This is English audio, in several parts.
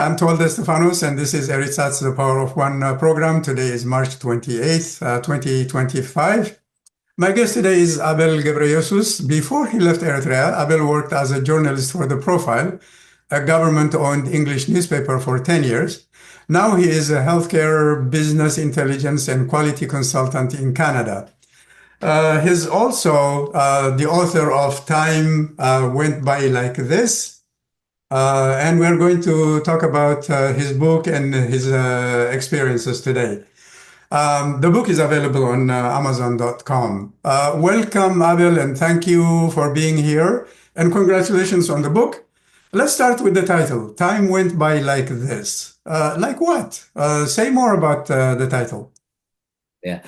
I'm Tolde Stefanos, and this is ERISAT's The Power of One program. Today is March 28th, 2025. My guest today is Abel Gebreyesus. Before he left Eritrea, Abel worked as a journalist for The Profile, a government-owned English newspaper, for 10 years. Now he is a healthcare, business intelligence, and quality consultant in Canada. He's also the author of Time Went By Like This. And we're going to talk about his book and his experiences today. The book is available on Amazon.com. Welcome, Abel, and thank you for being here. And congratulations on the book. Let's start with the title, Time Went By Like This. Like what? Say more about the title. Yeah.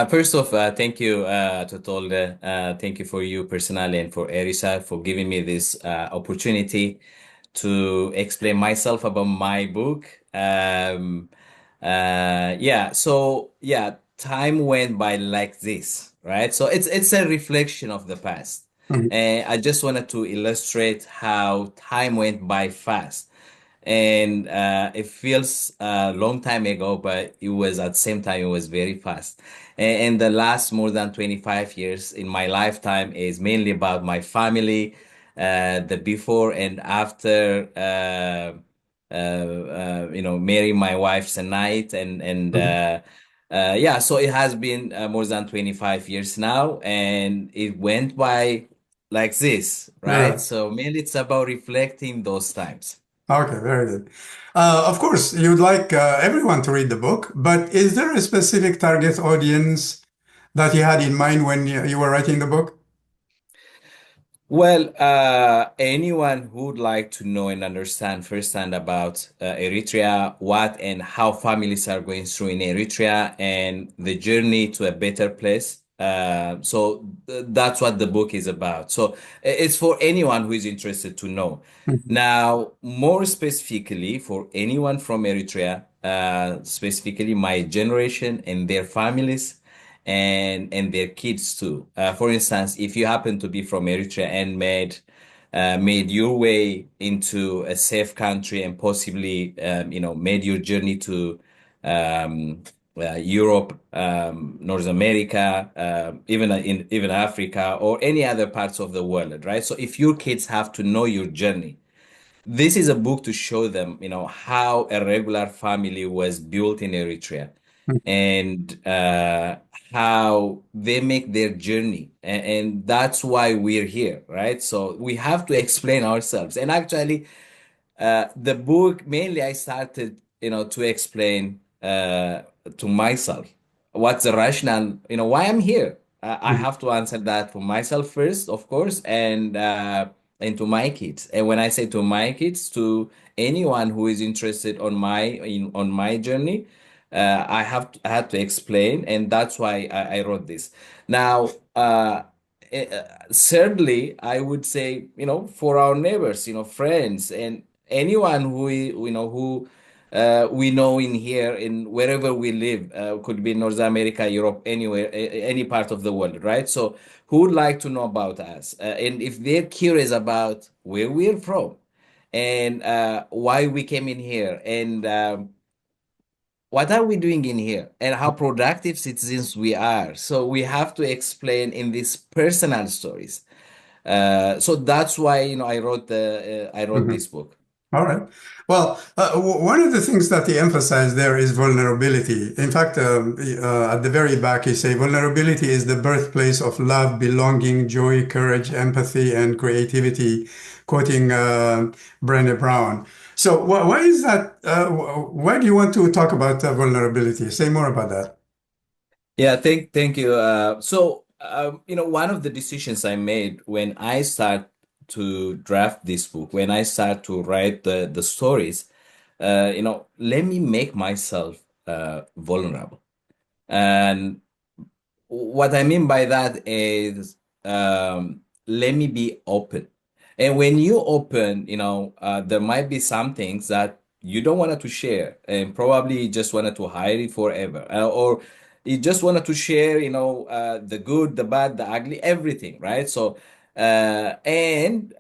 First off, thank you to Tolde. Thank you for you personally and for ERISAT for giving me this opportunity to explain myself about my book. Time went by like this, right? So it's a reflection of the past. Mhm. And I just wanted to illustrate how time went by fast. And it feels a long time ago, but it was at the same time, it was very fast. And the last more than 25 years in my lifetime is mainly about my family, the before and after, marrying my wife tonight. Mhm. So it has been more than 25 years now, and it went by like this, right? Yeah. So mainly it's about reflecting those times. Okay, very good. Of course, you'd like everyone to read the book, but is there a specific target audience that you had in mind when you were writing the book? Well, anyone who would like to know and understand firsthand about Eritrea, what and how families are going through in Eritrea, and the journey to a better place. That's what the book is about. So it's for anyone who is interested to know. Mhm. Now, more specifically, for anyone from Eritrea, specifically my generation and their families and their kids too. For instance, if you happen to be from Eritrea and made your way into a safe country and possibly made your journey to Europe, North America, even Africa or any other parts of the world, right? So if your kids have to know your journey, this is a book to show them, how a regular family was built in Eritrea and how they make their journey. And that's why we're here, right? So we have to explain ourselves. And actually, the book mainly I started, to explain to myself what's the rationale, why I'm here. I Mhm. have to answer that for myself first, of course, and to my kids. And when I say to my kids, to anyone who is interested on my journey, I had to explain, and that's why I wrote this. Now, thirdly, I would say, for our neighbors, friends, and anyone who we know in here in wherever we live, could be North America, Europe, anywhere, any part of the world, right? So who would like to know about us, and if they're curious about where we're from and why we came in here and what are we doing in here and how productive citizens we are, so we have to explain in these personal stories. So that's why I wrote Mhm. this book. All right. Well, one of the things that he emphasized there is vulnerability. In fact, at the very back, he say vulnerability is the birthplace of love, belonging, joy, courage, empathy, and creativity, quoting Brené Brown. So, why is that? Why do you want to talk about vulnerability? Say more about that. Yeah, thank you. One of the decisions I made when I start to draft this book, when I start to write the stories, let me make myself vulnerable. And what I mean by that is, let me be open. And when you open, there might be some things that you don't want to share, and probably you just wanted to hide it forever, or you just wanted to share, the good, the bad, the ugly, everything, right? So, and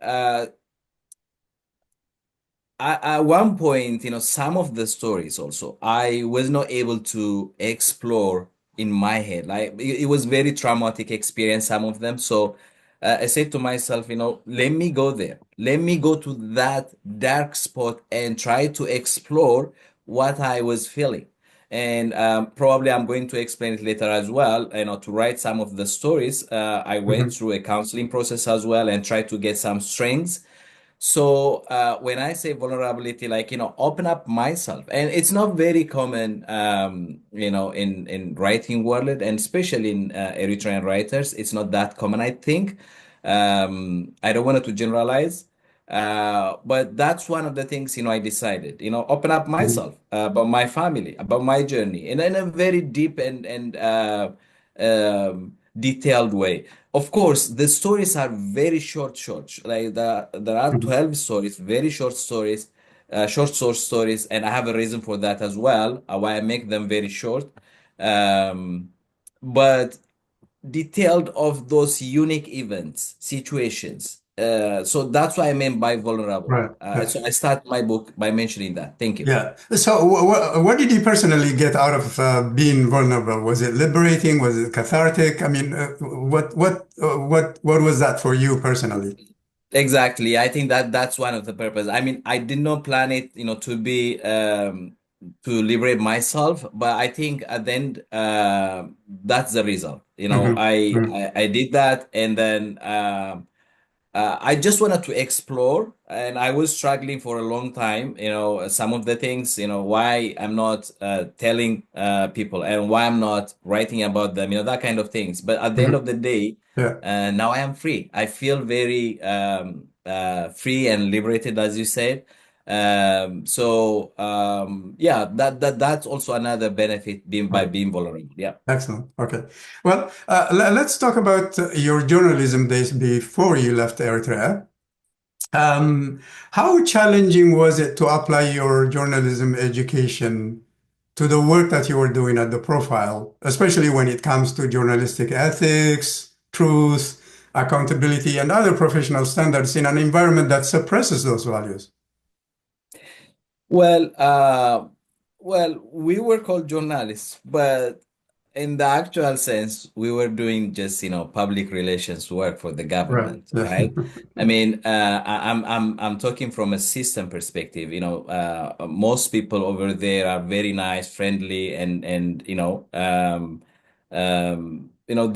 at one point, some of the stories also, I was not able to explore in my head. Like it was very traumatic experience, some of them. So I said to myself, let me go there. Let me go to that dark spot and try to explore what I was feeling. And probably I'm going to explain it later as well. To write some of the stories, I went Mhm. through a counseling process as well and tried to get some strengths. So when I say vulnerability, like, open up myself, and it's not very common, in writing world, and especially in Eritrean writers, it's not that common, I think. I don't want to generalize, but that's one of the things, I decided, open up Mhm. myself, about my family, about my journey, and in a very deep and detailed way. Of course, the stories are very short. Like there are Mhm. 12 stories, very short stories, short stories, and I have a reason for that as well, why I make them very short. Um, but detailed of those unique events, situations. So that's what I meant by vulnerable. Right. Yeah. So I start my book by mentioning that. Thank you. Yeah. So, what did you personally get out of being vulnerable? Was it liberating? Was it cathartic? I mean, what was that for you personally? Exactly. I think that that's one of the purpose. I mean, I did not plan it, to be to liberate myself, but I think at the end, that's the result. Hmm. I did that, and then I just wanted to explore, and I was struggling for a long time, some of the things, why I'm not telling people and why I'm not writing about them, that kind of things. But at the end Hmm. of the day, Yeah. now I am free. I feel very free and liberated, as you said. Yeah, that's also another benefit being by Right. being vulnerable. Yeah. Excellent. Okay. Well, let's talk about your journalism days before you left Eritrea. Um, how challenging was it to apply your journalism education to the work that you were doing at the profile, especially when it comes to journalistic ethics, truth, accountability, and other professional standards in an environment that suppresses those values? Well, we were called journalists, but in the actual sense, we were doing just, public relations work for the Right. government, Yeah. right? I mean, I'm talking from a system perspective. Most people over there are very nice, friendly, and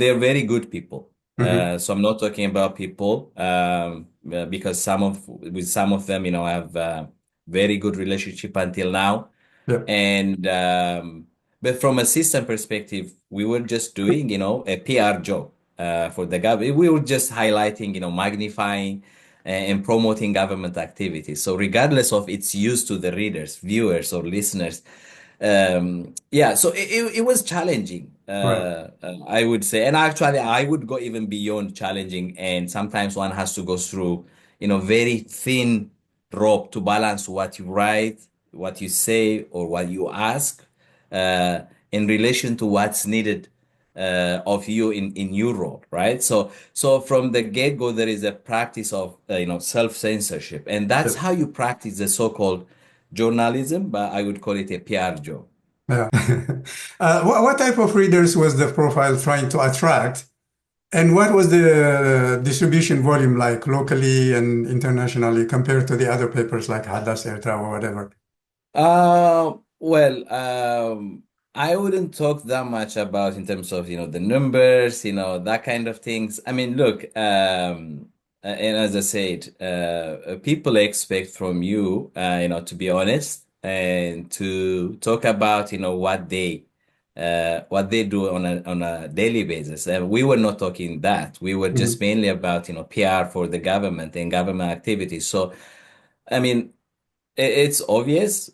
they're very good people. Hmm. So I'm not talking about people, because with some of them, I have very good relationship until now. Yeah. And but from a system perspective, we were just doing, a PR job for the government. We were just highlighting, magnifying and promoting government activities. So regardless of its use to the readers, viewers, or listeners, yeah. So it was challenging, Right. I would say, and actually, I would go even beyond challenging. And sometimes one has to go through, very thin rope to balance what you write, what you say, or what you ask, uh, in relation to what's needed of you in your role, right? So from the get-go, there is a practice of self-censorship, and that's Yeah. how you practice the so-called journalism, but I would call it a PR job. Yeah. What type of readers was the profile trying to attract? And what was the distribution volume like locally and internationally compared to the other papers like Hadas, Ertra, or whatever? Well, I wouldn't talk that much about in terms of, the numbers, that kind of things. I mean, look, and as I said, people expect from you, to be honest and to talk about, what they do on a daily basis. And we were not talking that. We were just Mhm. mainly about, PR for the government and government activities. So, I mean, it's obvious,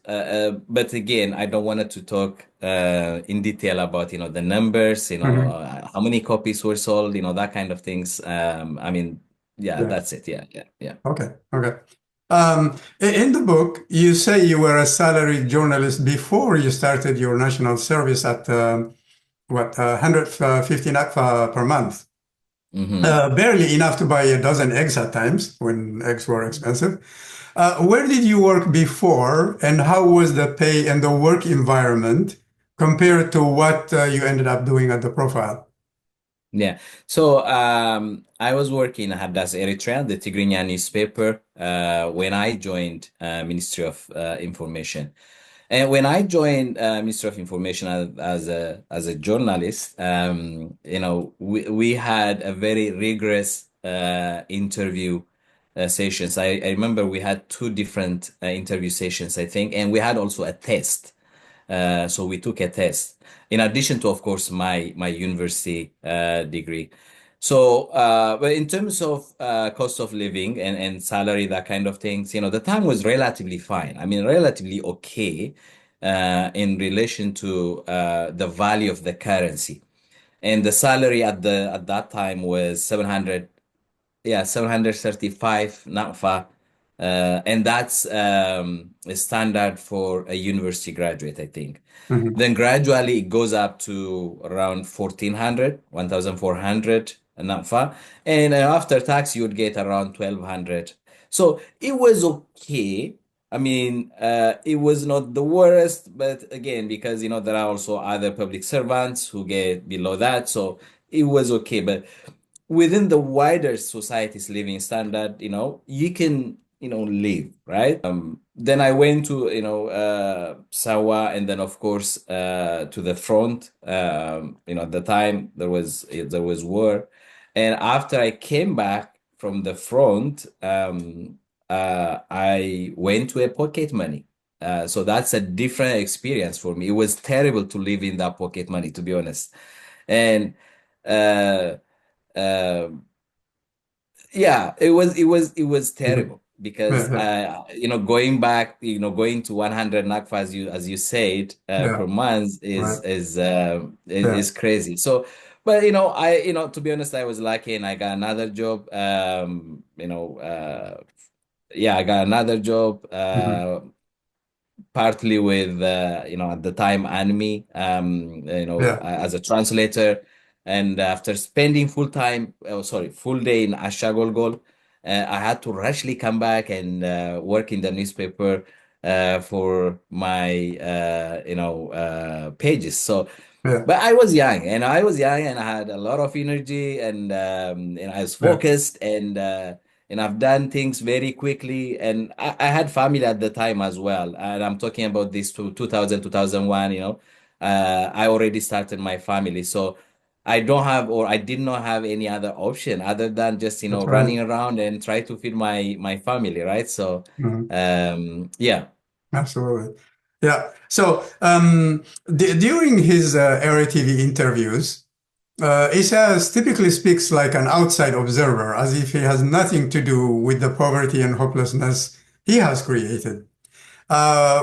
but again, I don't want to talk in detail about, the numbers, Mhm. how many copies were sold, that kind of things. I mean, yeah, Yeah. that's it. Yeah, yeah, yeah. Okay. Okay. In the book, you say you were a salaried journalist before you started your national service at 150 per month. Hmm. Barely enough to buy a dozen eggs at times when eggs were expensive. Where did you work before, and how was the pay and the work environment compared to what you ended up doing at the profile? Yeah. So I was working at ERISAT-Eritrean, the Tigrinya newspaper, when I joined Ministry of Information. And when I joined Ministry of Information as a journalist, we had a very rigorous interview sessions. I remember we had two different interview sessions, I think, and we had also a test. So we took a test in addition to, of course, my university degree. So, but in terms of cost of living and salary, that kind of things, the time was relatively fine. I mean, relatively okay in relation to the value of the currency. And the salary at that time was 700, yeah, 735 NAFA, and that's a standard for a university graduate, I think. Mhm. Then gradually it goes up to around 1400, 1400 NAFA, and after tax you would get around 1200. So it was okay. I mean, it was not the worst, but again, because there are also other public servants who get below that, so it was okay. But within the wider society's living standard, you can, live, right? Then I went to, Sawa, and then of course to the front. At the time there was war, and after I came back from the front, I went to a pocket money. So that's a different experience for me. It was terrible to live in that pocket money, to be honest. And uh, uh, yeah, it was Mhm. terrible because Yeah, going back, going to 100 nakfa, as you said, yeah, per month right. Yeah. is crazy. So, but to be honest, I was lucky and I got another job. Yeah, I got another job. Mhm. Partly with at the time anime, Yeah, as a translator, and after spending full day in Ashagolgol, I had to rushly come back and work in the newspaper for my pages. So yeah, but I was young and I had a lot of energy, and I was yeah. focused, and I've done things very quickly, and I had family at the time as well. And I'm talking about this to 2000, 2001, I already started my family. So I did not have any other option other than just, That's right. running around and try to feed my family, right? So, Mhm. yeah. Absolutely. Yeah. So during his Era TV interviews, Isaias typically speaks like an outside observer, as if he has nothing to do with the poverty and hopelessness he has created.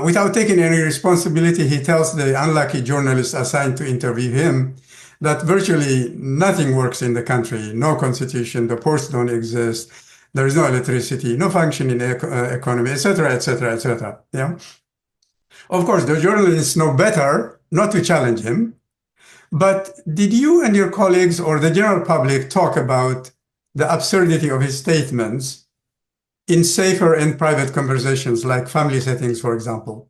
Without taking any responsibility, he tells the unlucky journalists assigned to interview him that virtually nothing works in the country, no constitution, the ports don't exist, there is no electricity, no functioning economy, etc., etc., etc. Yeah. Of course, the journalists know better not to challenge him. But did you and your colleagues or the general public talk about the absurdity of his statements in safer and private conversations, like family settings, for example?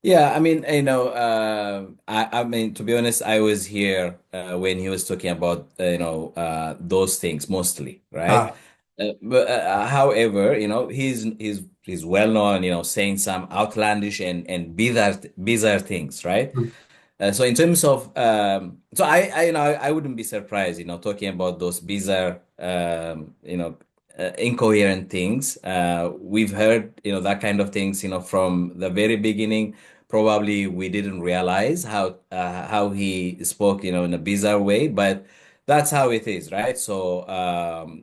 Yeah, I mean, I mean, to be honest, I was here when he was talking about, those things mostly, right? Ah, However, he's well known, saying some outlandish and bizarre things, right? mm, So in terms of so I wouldn't be surprised, talking about those bizarre incoherent things. We've heard, that kind of things, from the very beginning. Probably we didn't realize how he spoke, in a bizarre way, but that's how it is, right? So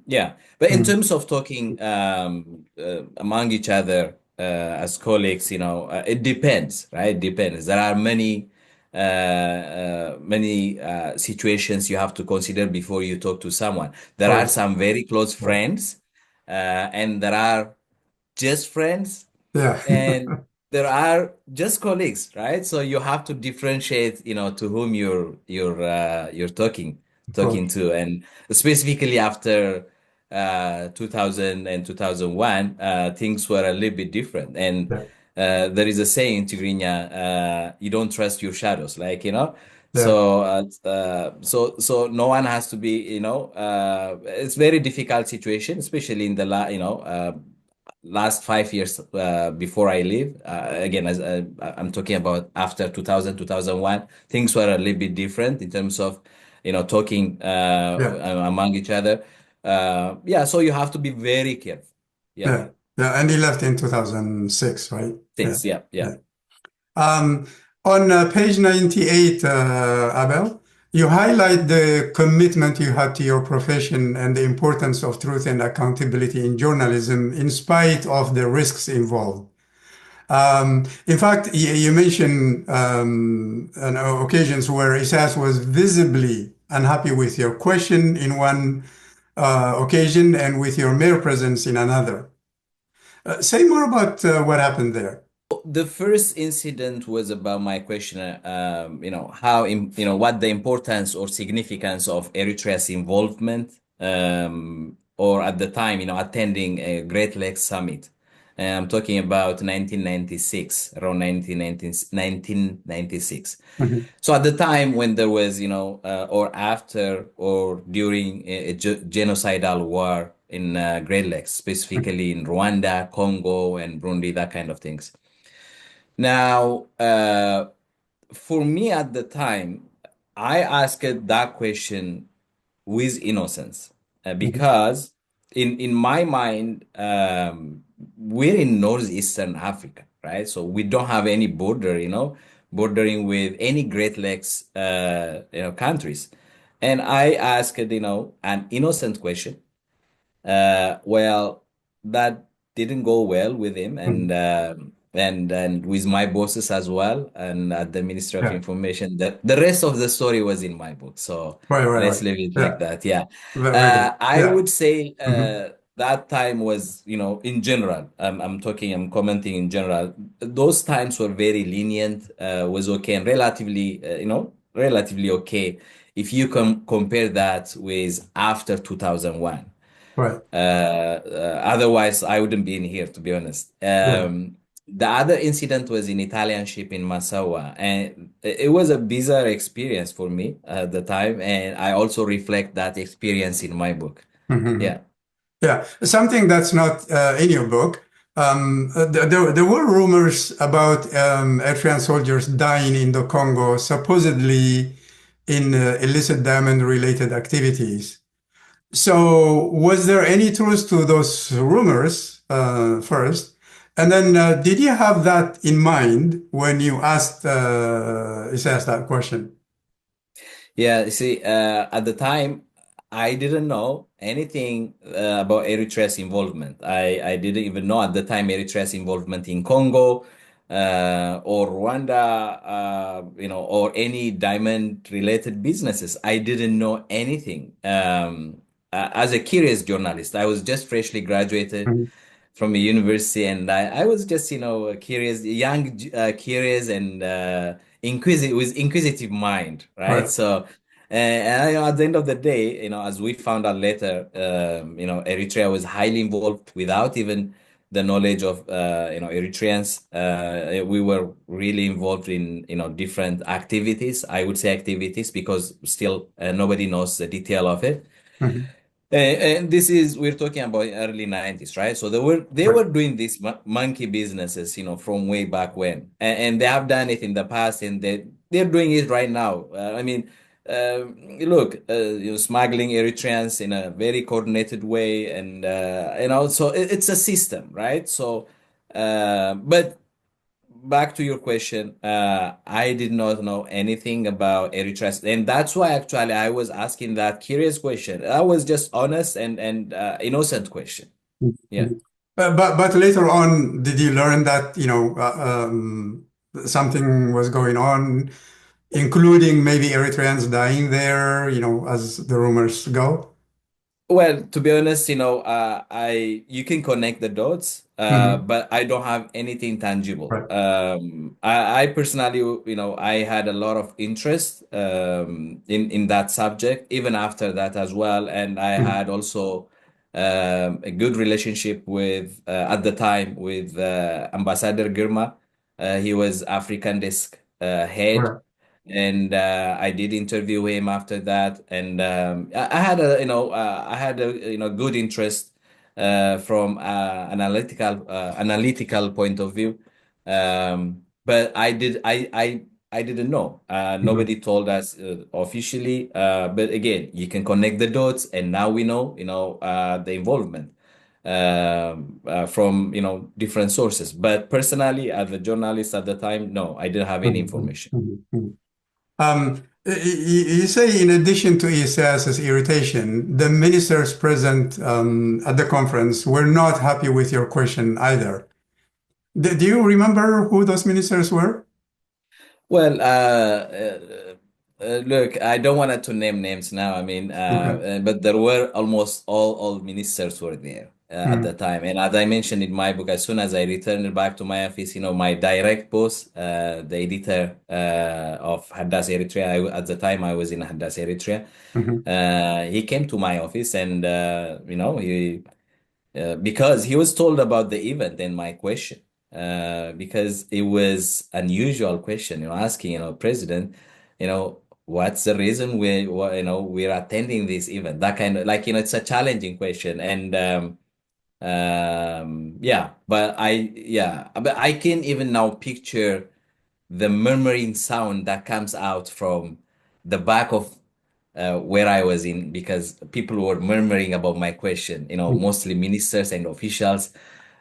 yeah. But in mm, terms of talking among each other as colleagues, it depends, right? It depends. There are many situations you have to consider before you talk to someone. There are correct. some very close Yeah. friends, and there are just friends, Yeah. and there are just colleagues, right? So you have to differentiate, to whom you're talking Of course. to, and specifically after 2000 and 2001, things were a little bit different. And Yeah. there is a saying in Tigrinya, you don't trust your shadows, like, you know. Yeah. So no one has to be, you know, it's very difficult situation, especially in the last 5 years before I leave. Again, as I'm talking about after 2000, 2001, things were a little bit different in terms of, you know, talking Yeah. among each other. Yeah, so you have to be very careful. Yeah, Yeah. Yeah. And he left in 2006, right? Yeah. six. Yeah, yeah. Yeah. Um, on page 98, Abel, you highlight the commitment you had to your profession and the importance of truth and accountability in journalism in spite of the risks involved. In fact, you mentioned occasions where Isas was visibly unhappy with your question in one occasion and with your mere presence in another. Say more about what happened there. The first incident was about my question, you know, you know, what the importance or significance of Eritrea's involvement, or at the time, you know, attending a Great Lakes Summit. And I'm talking about 1996, around 1996. Mhm. So at the time when there was, you know, or after or during a genocidal war in Great Lakes, specifically in Rwanda, Congo, and Burundi, that kind of things. Now, for me at the time, I asked that question with innocence, Mhm. because in my mind, we're in northeastern Africa, right? So we don't have any border, you know, bordering with any Great Lakes, you know, countries. And I asked, you know, an innocent question. Well, that didn't go well with him, Mhm. and with my bosses as well, and at the Ministry of Yeah. Information. The rest of the story was in my book, so Right, right, let's right. leave it like Yeah. that. Yeah, Very good. I Yeah. would say Mhm. that time was, you know, in general. I'm commenting in general. Those times were very lenient. Was okay and relatively, you know, relatively okay if you compare that with after 2001. Right. Otherwise, I wouldn't be in here, to be honest. Yeah. The other incident was in Italian ship in Massawa, and it was a bizarre experience for me at the time, and I also reflect that experience in my book. Mhm. Yeah. Yeah. Something that's not in your book. There were rumors about Eritrean soldiers dying in the Congo, supposedly in illicit diamond-related activities. So, was there any truth to those rumors first? And then, did you have that in mind when you asked that question? Yeah, see, at the time, I didn't know anything about Eritrea's involvement. I didn't even know at the time Eritrea's involvement in Congo, or Rwanda, you know, or any diamond-related businesses. I didn't know anything. As a curious journalist, I was just freshly graduated Mhm. from a university, and I was just, you know, a curious, young, curious, and inquisitive, with inquisitive mind, right? Right. So, and you know, at the end of the day, you know, as we found out later, you know, Eritrea was highly involved without even the knowledge of, you know, Eritreans. We were really involved in, you know, different activities. I would say activities because still nobody knows the detail of it. Mhm. And this is, we're talking about early 90s, right? So they were Right. doing these monkey businesses, you know, from way back when, and they have done it in the past, and they're doing it right now. I mean, look, you know, smuggling Eritreans in a very coordinated way, and also it's a system, right? So, but back to your question, I did not know anything about Eritrea, and that's why actually I was asking that curious question. That was just honest and innocent question. Yeah. Mhm. But later on, did you learn that, something was going on, including maybe Eritreans dying there, as the rumors go? Well, to be honest, you know, you can connect the dots, Mhm. but I don't have anything tangible. Right. I personally, you know, I had a lot of interest in that subject, even after that as well, and I Mhm. had also a good relationship with at the time with Ambassador Girma. He was African desk head, Right. and I did interview him after that. And I had a I had a good interest from analytical point of view. But I didn't know. Mhm. Nobody told us officially. But again, you can connect the dots, and now we know, the involvement from, different sources. But personally, as a journalist at the time, no, I didn't have any Mhm. information. Mhm. Mhm. You say in addition to ESAS's irritation, the ministers present at the conference were not happy with your question either. Do you remember who those ministers were? Well, look, I don't want to name names now. I mean, Okay. but there were almost all ministers were there at the Mm. time. And as I mentioned in my book, as soon as I returned back to my office, my direct boss, the editor of Haddas Eritrea, at the time I was in Haddas Eritrea, Mhm. he came to my office and, he because he was told about the event and my question, because it was unusual question, asking, president, what's the reason we're attending this event? That kind of, like, it's a challenging question. And yeah, but I can even now picture the murmuring sound that comes out from the back of where I was in, because people were murmuring about my question, mostly ministers and officials.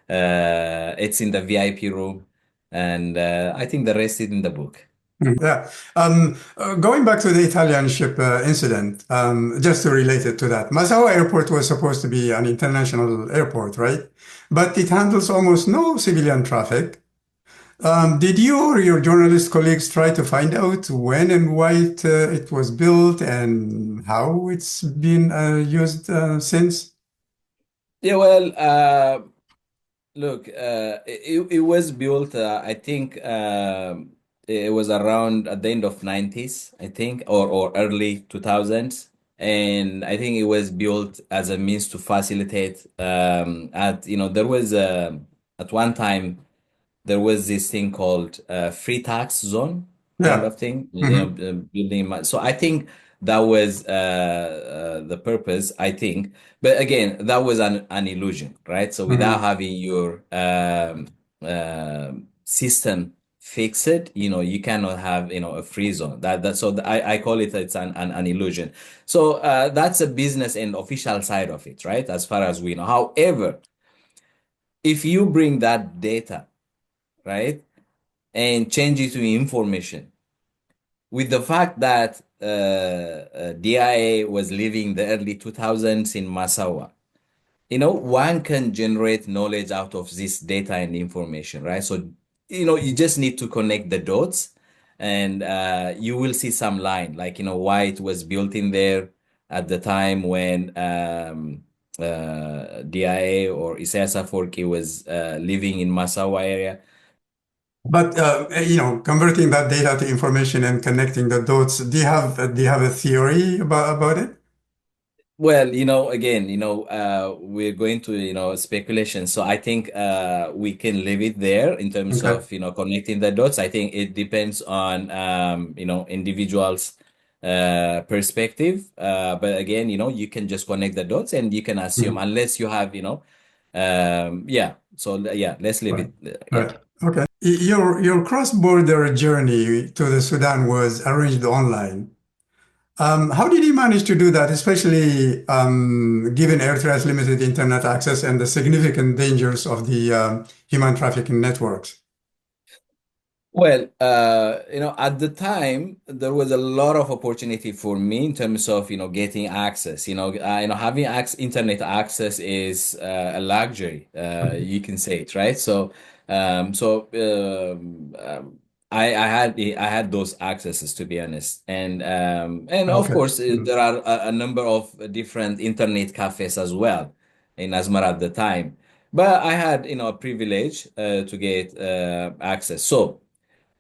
It's in the VIP room, and I think the rest is in the book. Yeah. Going back to the Italian ship incident, just to relate it to that, Massawa Airport was supposed to be an international airport, right? But it handles almost no civilian traffic. Did you or your journalist colleagues try to find out when and why it was built and how it's been used since? Yeah, well, look, it was built, I think it was around at the end of 90s, I think, or early 2000s. And I think it was built as a means to facilitate, there was, at one time, there was this thing called free tax zone kind Yeah. of thing, Hmm. building. So I think that was the purpose, I think. But again, that was an illusion, right? So without Hmm. having your system fixed, you cannot have, a free zone. I call it, it's an illusion. So that's a business and official side of it, right? As far as we know. However, if you bring that data, right, and change it to information. With the fact that DIA was living the early 2000s in Massawa, one can generate knowledge out of this data and information, right? So, you just need to connect the dots, and you will see some line, like, why it was built in there at the time when DIA or Isaias Afwerki was living in Massawa area. But converting that data to information and connecting the dots, do you have a theory about it? Well, again, we're going to, speculation. So I think we can leave it there in terms Okay. of, connecting the dots. I think it depends on, individuals' perspective. But again, you can just connect the dots and you can assume, Mhm. unless you have, yeah. So yeah, let's leave Right. it. Yeah. Right. Okay. Your cross-border journey to the Sudan was arranged online. How did you manage to do that, especially given Eritrea's limited internet access and the significant dangers of the human trafficking networks? Well, at the time, there was a lot of opportunity for me in terms of, getting access. Having internet access is a luxury. You can say it, right? I had those accesses, to be honest, and of Okay. course, there are a number of different internet cafes as well in Asmara at the time. But I had, a privilege to get access. So.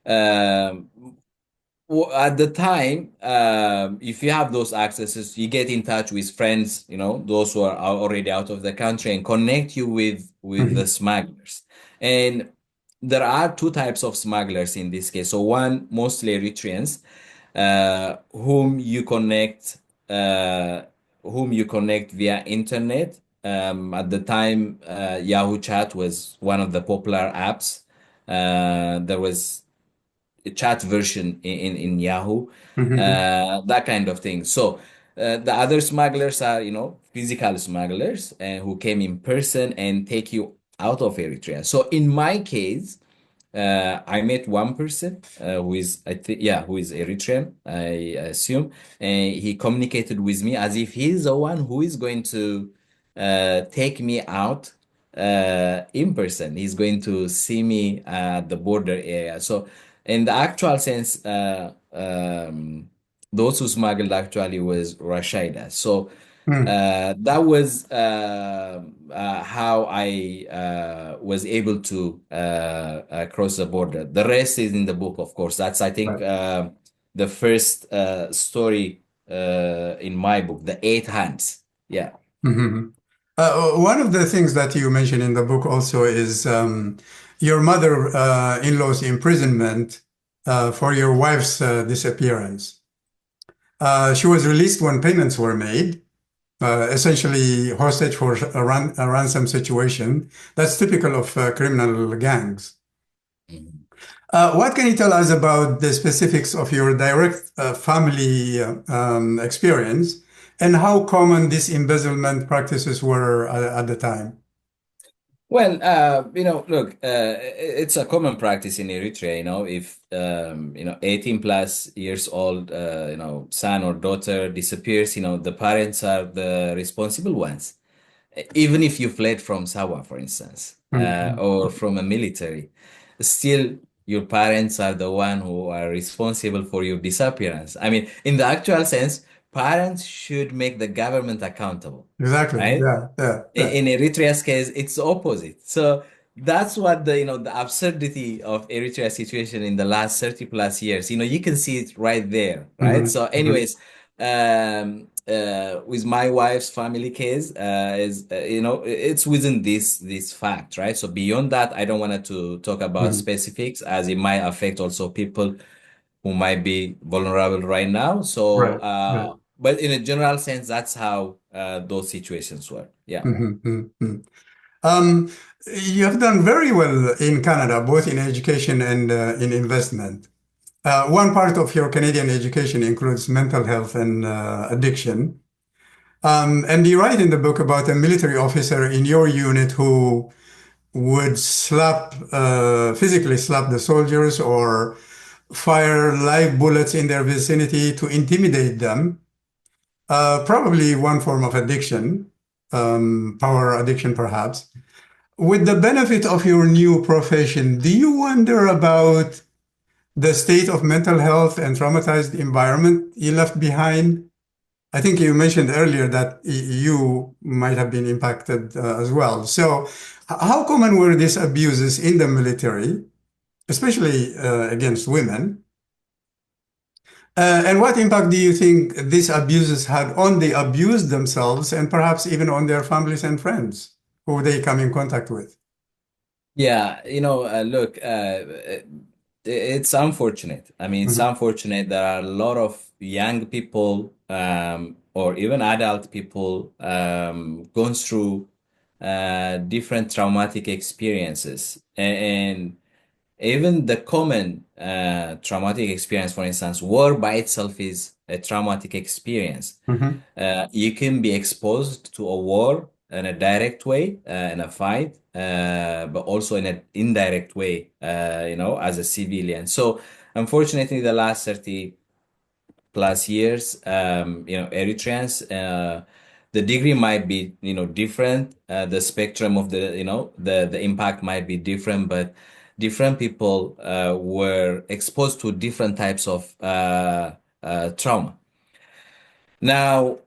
Um, At the time, if you have those accesses, you get in touch with friends, those who are already out of the country, and connect you with the Mhm. smugglers. And there are two types of smugglers in this case. So one, mostly Eritreans, uh, whom you connect, uh, whom you connect via internet. At the time, Yahoo Chat was one of the popular apps. There was a chat version in Yahoo, Mhm. that kind of thing. So the other smugglers are, physical smugglers who came in person and take you out of Eritrea. So in my case, I met one person who is, I think, yeah, who is Eritrean, I assume, and he communicated with me as if he's the one who is going to take me out in person. He's going to see me at the border area. So, in the actual sense, those who smuggled actually was Rashida. So, Mhm. that was how I was able to cross the border. The rest is in the book, of course. That's, I think, Right. the first story in my book, The Eight Hands. Yeah. Mhm. One of the things that you mentioned in the book also is your mother-in-law's imprisonment for your wife's disappearance. She was released when payments were made, essentially hostage for a ransom situation. That's typical of criminal gangs. Mhm. What can you tell us about the specifics of your direct family experience and how common these embezzlement practices were at the time? Well, look, it's a common practice in Eritrea, if, 18 plus years old, son or daughter disappears, the parents are the responsible ones. Even if you fled from Sawa, for instance, Mhm. or from a military, still your parents are the one who are responsible for your disappearance. I mean, in the actual sense, parents should make the government accountable, Exactly. right? Yeah. Yeah. Yeah. In Eritrea's case, it's the opposite. So that's what the absurdity of Eritrea's situation in the last 30 plus years, you can see it right there, right? Mhm. So, Mhm. anyways, with my wife's family case, is it's within this fact, right? So beyond that, I don't want to talk about Mhm. specifics as it might affect also people who might be vulnerable right now. So, Right. Right. but in a general sense, that's how those situations were. Yeah. Mhm. Mhm. You have done very well in Canada, both in education and in investment. One part of your Canadian education includes mental health and addiction. And you write in the book about a military officer in your unit who would physically slap the soldiers or fire live bullets in their vicinity to intimidate them. Probably one form of addiction, power addiction perhaps. With the benefit of your new profession, do you wonder about the state of mental health and traumatized environment you left behind? I think you mentioned earlier that you might have been impacted as well. So, how common were these abuses in the military, especially against women? And what impact do you think these abuses had on the abused themselves and perhaps even on their families and friends who they come in contact with? Yeah, look, it's unfortunate. I mean, it's Mhm. unfortunate there are a lot of young people, or even adult people, going through different traumatic experiences. And even the common traumatic experience, for instance, war by itself is a traumatic experience. Mhm. You can be exposed to a war in a direct way, in a fight, but also in an indirect way, as a civilian. So, unfortunately, the last 30 plus years, Eritreans, the degree might be, different. The spectrum of the impact might be different, but different people were exposed to different types of trauma. Now,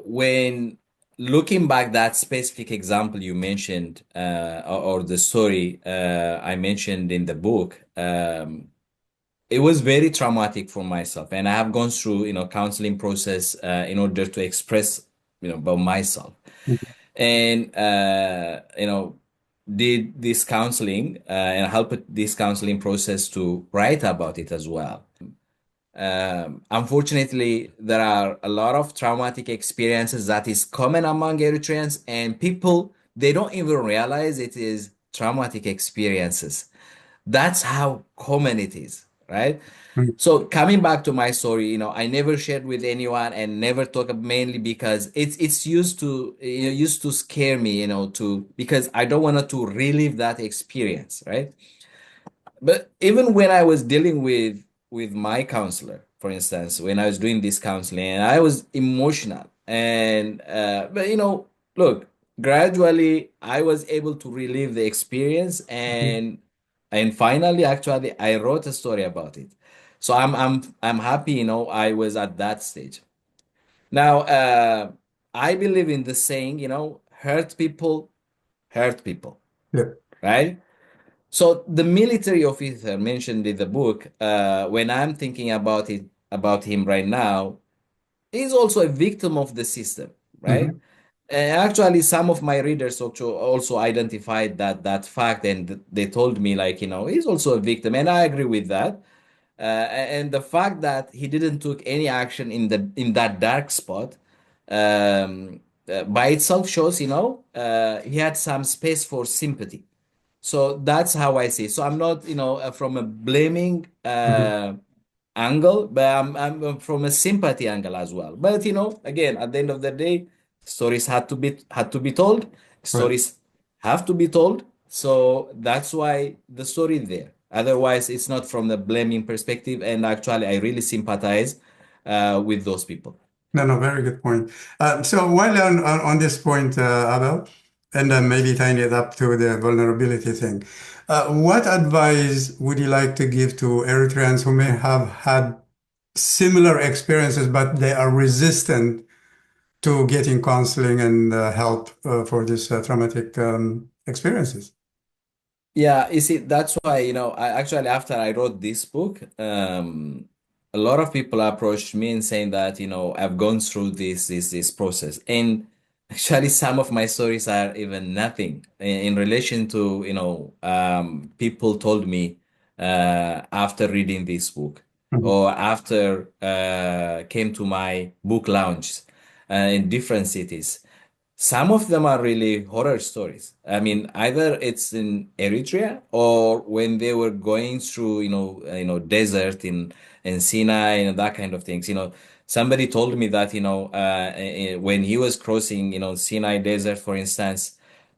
when looking back that specific example you mentioned, or the story I mentioned in the book, it was very traumatic for myself, and I have gone through, counseling process in order to express, about myself, and did this counseling and helped this counseling process to write about it as well. Unfortunately, there are a lot of traumatic experiences that is common among Eritreans, and people, they don't even realize it is traumatic experiences. That's how common it is, right? Mm. So coming back to my story, I never shared with anyone and never talk mainly because it's used to scare me, to because I don't want to relive that experience, right? But even when I was dealing with my counselor, for instance, when I was doing this counseling, and I was emotional, and but look, gradually I was able to relive the experience, and finally, actually, I wrote a story about it. So I'm happy, I was at that stage. Now, I believe in the saying, hurt people, Yeah. right? So the military officer mentioned in the book, when I'm thinking about him right now, he's also a victim of the system, right? Mhm. And actually, some of my readers also identified that fact, and they told me like, he's also a victim, and I agree with that. And the fact that he didn't took any action in that dark spot, by itself shows, he had some space for sympathy. So that's how I see. So I'm not, from a blaming Mhm. angle, but I'm from a sympathy angle as well. But again, at the end of the day, stories had to be told. Right. Stories have to be told. So that's why the story is there. Otherwise, it's not from the blaming perspective. And actually, I really sympathize with those people. No, no, very good point. So while on this point, Abel, and then maybe tying it up to the vulnerability thing, what advice would you like to give to Eritreans who may have had similar experiences, but they are resistant to getting counseling and help for these traumatic experiences? Yeah, you see, that's why, I actually, after I wrote this book, a lot of people approached me and saying that, I've gone through this process. And actually, some of my stories are even nothing in relation to, people told me after reading this book Mhm. or after came to my book launch in different cities. Some of them are really horror stories. I mean, either it's in Eritrea or when they were going through, desert in Sinai and that kind of things. Somebody told me that, when he was crossing, Sinai desert, for instance,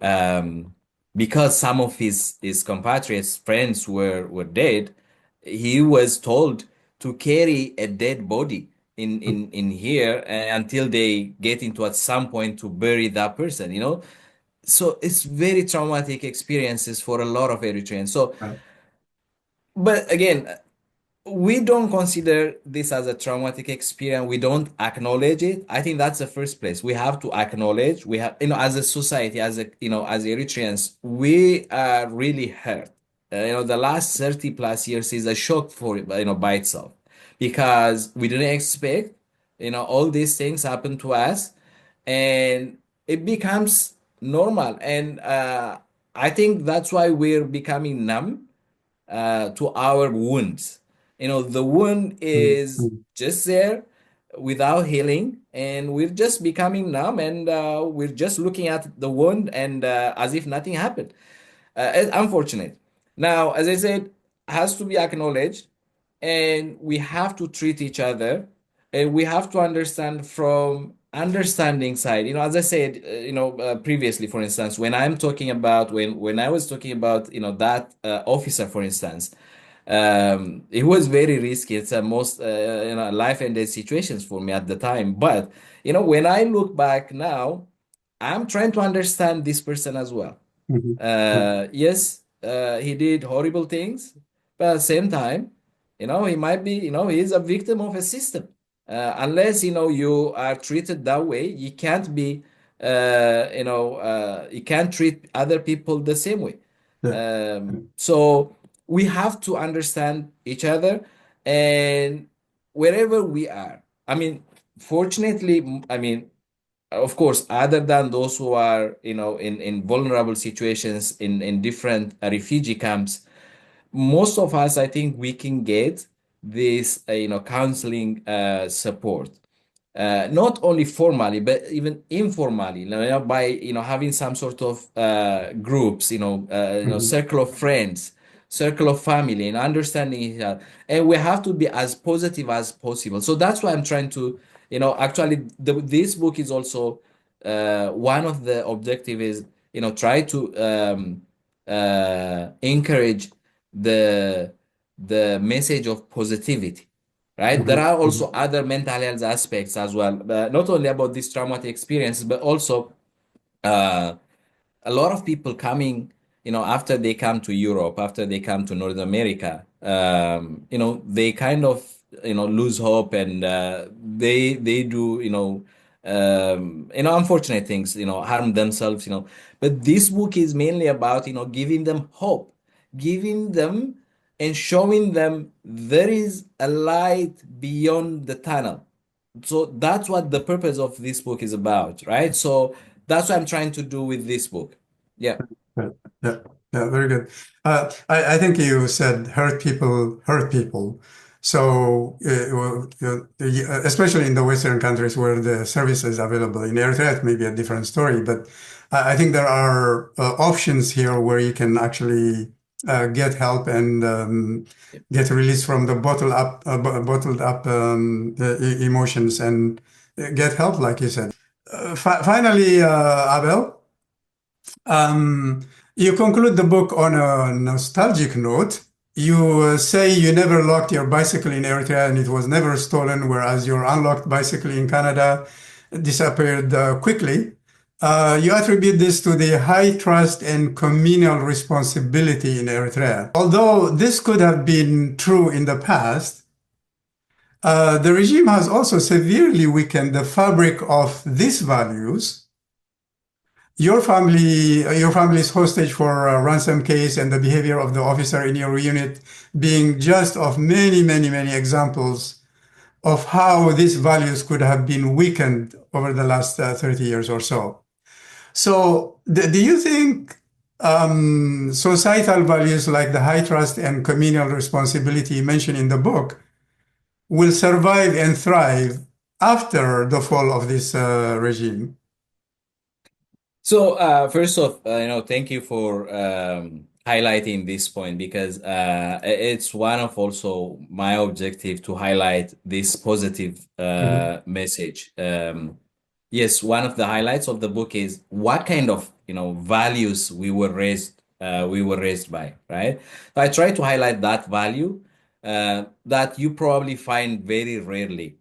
um, because some of his compatriots, friends were dead, he was told to carry a dead body in here until they get into at some point to bury that person. So it's very traumatic experiences for a lot of Eritreans. So, Uh, but again, we don't consider this as a traumatic experience. We don't acknowledge it. I think that's the first place. We have to acknowledge. We have, as a society, as Eritreans, we are really hurt. The last 30 plus years is a shock for, by itself, because we didn't expect, all these things happen to us, and it becomes normal. And I think that's why we're becoming numb to our wounds. The wound mm, is mm. just there without healing, and we're just becoming numb, and we're just looking at the wound and as if nothing happened. It's unfortunate. Now, as I said, has to be acknowledged, and we have to treat each other, and we have to understand from understanding side. As I said, previously, for instance, when I was talking about, that officer, for instance, it was very risky. It's a most life and death situations for me at the time. But when I look back now, I'm trying to understand this person as well. Mhm. Yes, he did horrible things, but at the same time, he might be, he's a victim of a system. Unless, you are treated that way, you can't be, you can't treat other people the same way. Yeah. So we have to understand each other. And wherever we are, I mean, fortunately, I mean, of course, other than those who are, in vulnerable situations in different refugee camps, most of us, I think, we can get this, counseling support, not only formally but even informally, by having some sort of groups, Mhm. circle of friends, circle of family, and understanding each other. And we have to be as positive as possible. So that's why I'm trying to, actually, this book is also, one of the objective is, try to encourage the the message of positivity, right? There Mhm. are also Mhm. other mental health aspects as well, not only about this traumatic experiences, but also uh, a lot of people coming, after they come to Europe, after they come to North America, they kind of, lose hope, and they do, unfortunate things, harm themselves, But this book is mainly about, giving them hope, giving them and showing them there is a light beyond the tunnel. So that's what the purpose of this book is about, right? So that's what I'm trying to do with this book. Yeah. Yeah, yeah, yeah, very good. I think you said hurt people. So, well, especially in the Western countries where the service is available. In Eritrea, it may be a different story, but I think there are options here where you can actually get help and get released from the bottled up emotions and get help, like you said. Finally, Abel. Um, you conclude the book on a nostalgic note. You say you never locked your bicycle in Eritrea and it was never stolen, whereas your unlocked bicycle in Canada disappeared quickly. You attribute this to the high trust and communal responsibility in Eritrea. Although this could have been true in the past, the regime has also severely weakened the fabric of these values. Your family is hostage for a ransom case, and the behavior of the officer in your unit being just of many, many, many examples of how these values could have been weakened over the last 30 years or so. So, do you think societal values like the high trust and communal responsibility mentioned in the book will survive and thrive after the fall of this regime? So, first off, thank you for highlighting this point, because it's one of also my objective to highlight this positive Mhm. message. Yes, one of the highlights of the book is what kind of, values we were raised by, right? So I try to highlight that value that you probably find very rarely,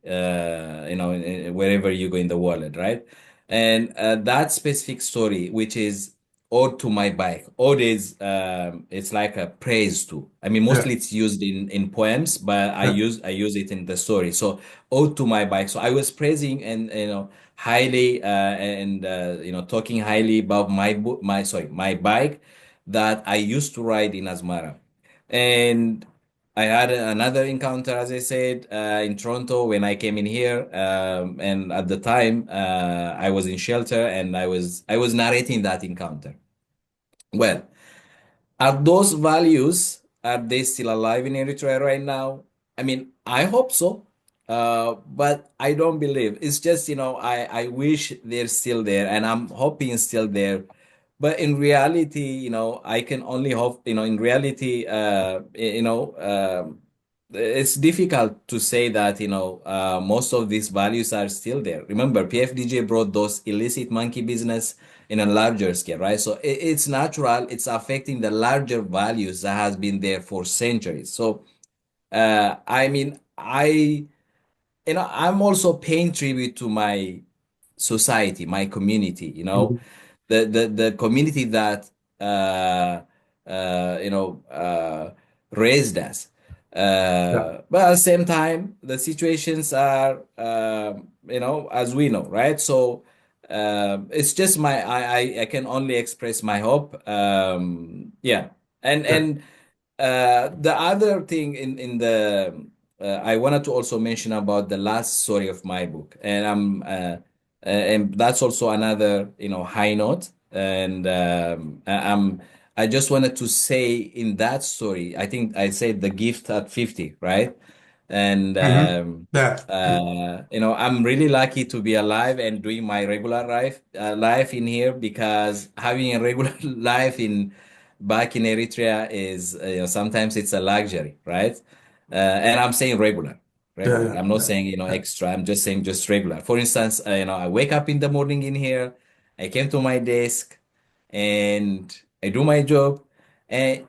wherever you go in the world, right? And that specific story, which is ode to my bike. Ode is, it's like a praise to. I mean, Yeah, mostly it's used in poems, but yeah. I use it in the story. So ode to my bike. So I was praising and, highly, and talking highly about my bike that I used to ride in Asmara. And I had another encounter, as I said, in Toronto when I came in here, and at the time, I was in shelter, and I was narrating that encounter. Well, are those values, are they still alive in Eritrea right now? I mean, I hope so, but I don't believe. It's just, I wish they're still there, and I'm hoping it's still there. But in reality, I can only hope, in reality, it's difficult to say that, most of these values are still there. Remember, PFDJ brought those illicit monkey business in a larger scale, right? So it's natural, it's affecting the larger values that has been there for centuries. So, I mean, I'm also paying tribute to my society, my community, Mhm. the community that uh, uh, you know uh, raised us. Yeah, But at the same time, the situations are, as we know, right? So it's just I can only express my hope. Yeah, and yeah. and the other thing in the I wanted to also mention about the last story of my book, and that's also another, high note. And I just wanted to say in that story, I think I said the gift at 50, right? And Hmm. Yeah. I'm really lucky to be alive and doing my regular life in here, because having a regular life in back in Eritrea is, sometimes it's a luxury, right? And I'm saying regular, Yeah. regular. Yeah. I'm not Yeah. saying, extra. I'm just saying just regular. For instance, I wake up in the morning in here, I came to my desk, and I do my job. And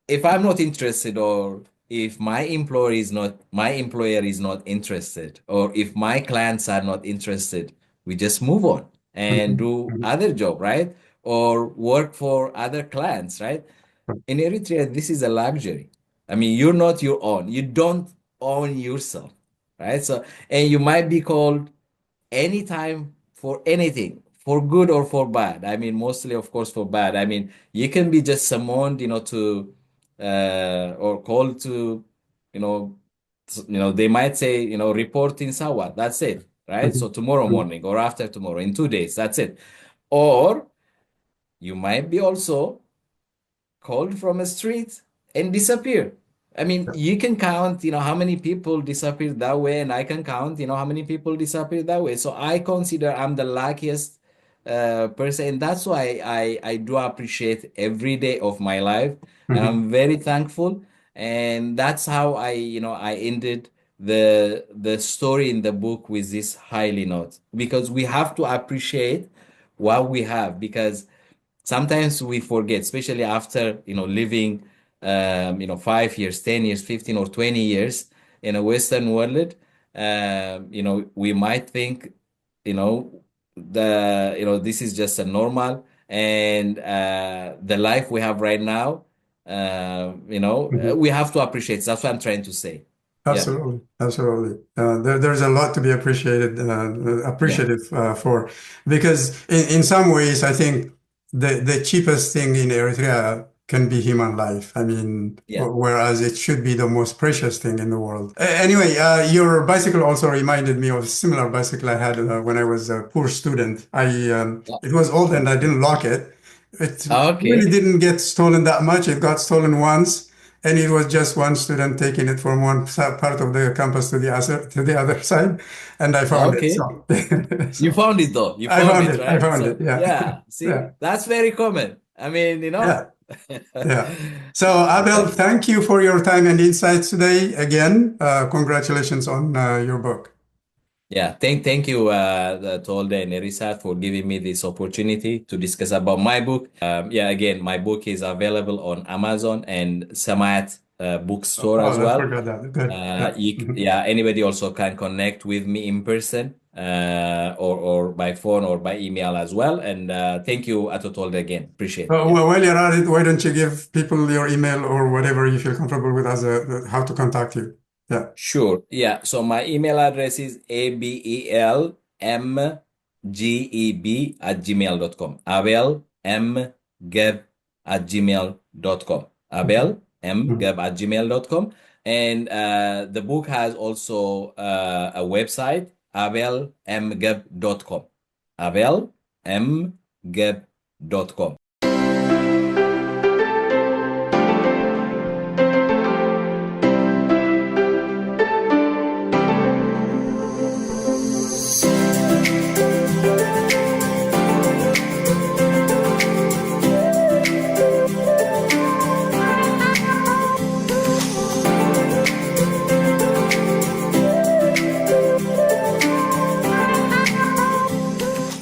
if I'm not interested, or if my employer is not interested, or if my clients are not interested, we just move on and Mhm. do Mhm. other job, right? Or work for other clients, right? In Eritrea, this is a luxury. I mean, you're not your own. You don't own yourself, right? So, and you might be called anytime for anything, for good or for bad. I mean, mostly, of course, for bad. I mean, you can be just summoned, or called to, you know, they might say, report in Sawa. That's it, right? Mhm. So tomorrow Mhm. morning or after tomorrow, in 2 days, that's it. Or you might be also called from a street and disappear. I mean, you can count, how many people disappeared that way, and I can count, how many people disappeared that way. So I consider I'm the luckiest person, and that's why I do appreciate every day of my life, and Mhm. I'm very thankful. And that's how I ended the story in the book with this highly note, because we have to appreciate what we have, because sometimes we forget, especially after living 5 years, 10 years, 15 or 20 years in a Western world. We might think this is just a normal, and the life we have right now, Mhm. we have to appreciate. That's what I'm trying to say. Yeah, Absolutely, absolutely. There's a lot to be yeah, appreciative for, because in some ways, I think the cheapest thing in Eritrea can be human life. I mean, yeah. whereas it should be the most precious thing in the world. Anyway, your bicycle also reminded me of a similar bicycle I had when I was a poor student. It was old and I didn't lock it. It really Okay, didn't get stolen that much. It got stolen once. And it was just one student taking it from one part of the campus to the other side, and I found it. okay. So, You so found it though. You I found found it, it. I right? found it. So Yeah, yeah, see, yeah, that's very common. I mean, yeah, yeah. So Abel, Yeah. thank you for your time and insights today. Again, congratulations on your book. Yeah, thank you, Tolde and Erisat, for giving me this opportunity to discuss about my book. Yeah, again, my book is available on Amazon and Samat bookstore as Oh, I well. forgot that. Good. Yeah. Mhm. Yeah, anybody also can connect with me in person, or by phone or by email as well. And thank you, Atotolde, again. Appreciate it. Yeah. Well, while you're at it, why don't you give people your email or whatever you feel comfortable with as how to contact you? Yeah. Sure. Yeah. So my email address is abelmgeb@gmail.com. abelmgeb@gmail.com. Mhm. abelmgeb@gmail.com. And the book has also a website, abelmgeb.com. abelmgeb.com.